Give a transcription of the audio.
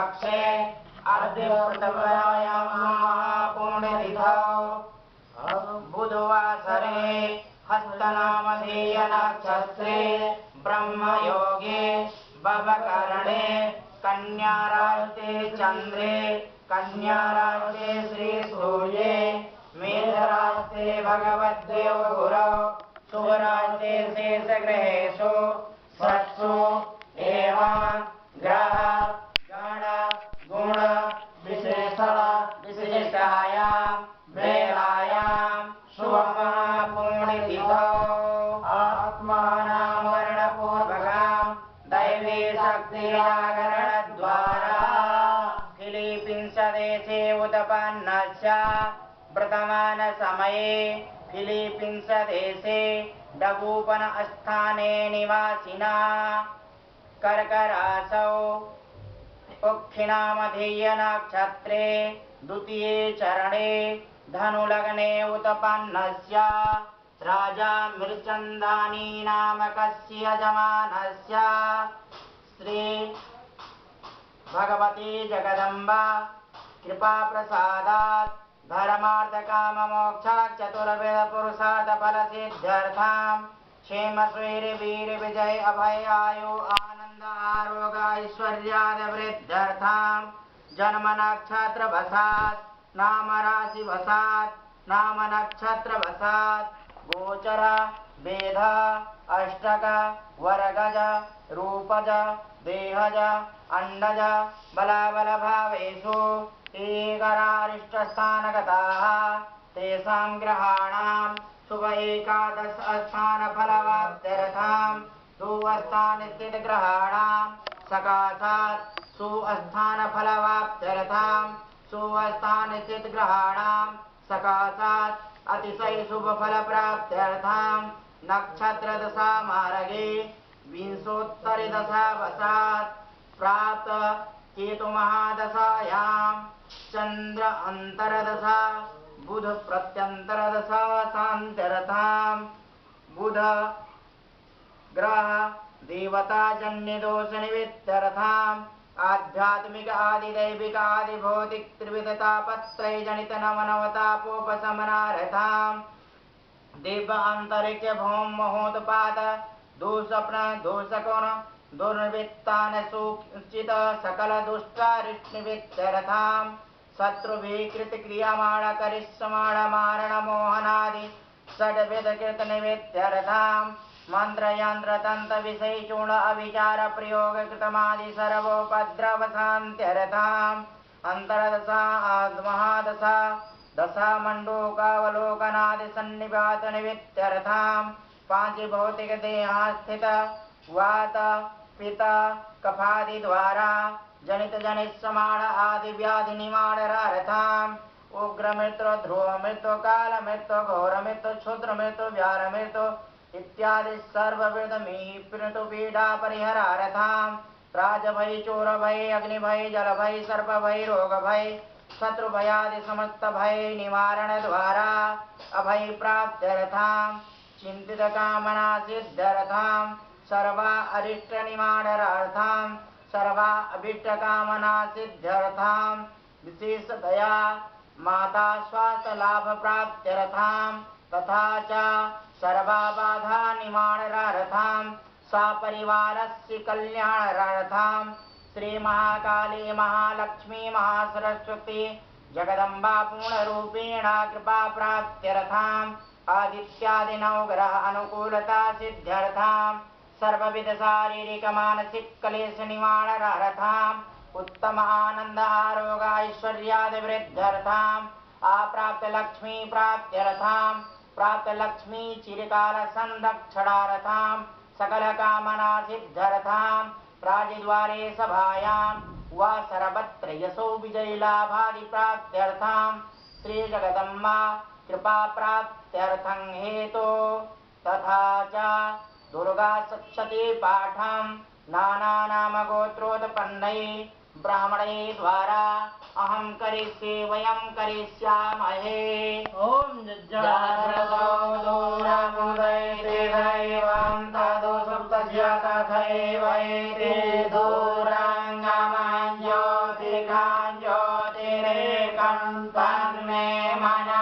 पक्षे अर्धे प्रथमायां महापुण्यतिथौ बुधवासरे हस्तनामधेय नक्षत्रे ब्रह्मयोगे भवकरणे कन्याराशे चंद्रे कन्याराशे श्री सूर्ये मेषराशे भगवद्देव गुरौ शुभराशे शेषग्रहेषु षट्सु एवं ग्रह गण गुण विशेषण विशिष्टायां वेलायां शुभमहापुण्यतिथौ आत्मानां वर्णपूर्वकां दैवी शक्ति जागरणद्वारा फिलीपीन्सदेशे उत्पन्नस्य वर्तमान समये फिलीपीन्सदेशे डबूपन स्थाने निवासिना कर्करासौ पक्षिणामधेय नक्षत्रे द्वितीये चरणे धनुलग्ने उत्पन्नस्य राजा मृचन्दानी नामकस्य यजमानस्य श्री भगवती जगदम्बा कृपा प्रसादात् धर्मार्थ मोक्ष चतुर्वेद पुरुषार्थ फल सिद्ध्यर्थां क्षेम श्रीर वीर विजय अभय आयु आनंद आरोग्य ऐश्वर्यादि वृद्ध्यर्थां जन्म नक्षत्र वसात् नाम राशि वसात् नाम नक्षत्र वसात् गोचर वेद अष्टक वर्गज रूपज देहज अंडज बलाबल भावेषु एकरारिष्टस्थानगताः तेषां ग्रहाणां शुभ एकादश स्थान फलवाप्त्यर्थां सुस्थानस्थित ग्रहाणां सकाशात् सुस्थान फलवाप्त्यर्थां सुस्थानस्थित ग्रहाणां सकाशात् अतिशय शुभ फल प्राप्त्यर्थां नक्षत्र दशा मार्गे विंशोत्तरी दशा वसात् प्राप्त केतु महादशायां चंद्र अंतरदशा बुध प्रत्यंतरदशा शांत्यर्थां बुध ग्रह देवता जन्य दोष निमित्त्यर्थां आध्यात्मिक आदि दैविक आदि भौतिक त्रिविधतापत्रय जनित नवनवतापोपशमनार्थां दिव्य अंतरिक्ष भौम महोत्पात दुःस्वप्न दुःसकोण दुर्निवृत्तान सूचित सकल दुष्टारिष्टनिवृत्त्यर्थां शत्रुभिकृत क्रियमाण करिष्यमाण मारण मोहनादि षड्विध कृत निवृत्त्यर्थां मंत्र यंत्र तंत्र विषय चूर्ण अविचार प्रयोग कृतमादि सर्वोपद्रव शांत्यर्थां अंतरदशा महादशा दशा मंडूकावलोकनादि सन्निपात निवृत्त्यर्थां पांच भौतिक देहास्थित वात पित्त कफादि द्वारा जनित जनिष्यमाण आदि व्याधि निवारणार्थां उग्र मृत्यु ध्रुव मृत्यु काल मृत्यु घोर मृत्यु क्षुद्र मृत्यु व्यार मृत्यु इत्यादि सर्वविध मृत्यु पीडा परिहारार्थां राज भय चोर भय अग्नि भय जल भय सर्प भय रोग भय शत्रु भयादि समस्त भय निवारण द्वारा अभय प्राप्त्यर्थां चिंतित कामना सिद्ध्यर्थां सर्वा अरिष्ट निवारणार्थां सर्वा अभीष्ट कामना सिद्ध्यर्थां विशेषतया माता स्वास्थ्य लाभ प्राप्त्यर्थां तथा च सर्वा बाधा निवारणार्थां सपरिवारस्य कल्याणार्थां श्री महाकाली महालक्ष्मी महासरस्वती जगदम्बा पूर्णरूपेण कृपा प्राप्त्यर्थां आदित्यादि नवग्रह अनुकूलता सिद्ध्यर्थां सर्वविध शारीरिक मानसिक क्लेश निवारणार्थां उत्तम आनंद आरोग्य ऐश्वर्यादि वृद्ध्यर्थां अप्राप्त लक्ष्मी प्राप्त्यर्थां प्राप्त लक्ष्मी चिरकाल संरक्षणार्थां सकल कामना सिद्ध्यर्थां राजद्वारे सभायां वा सर्वत्र यशो विजय लाभादि प्राप्त्यर्थां श्री जगदम्बा कृपा प्राप्त्यर्थं हेतु तथा च दुर्गा सप्तशती पाठं नाना नाम गोत्रोत्पन्नये ब्राह्मणे द्वारा अहं करिष्ये वयं करिष्यामहे ओम जज्जाग्रतो दूरमुदैते दैवं तदो सप्तस्य तथैवैते दूराङ्गमञ्ज्योति ज्योतिरेकं तन्मे मनः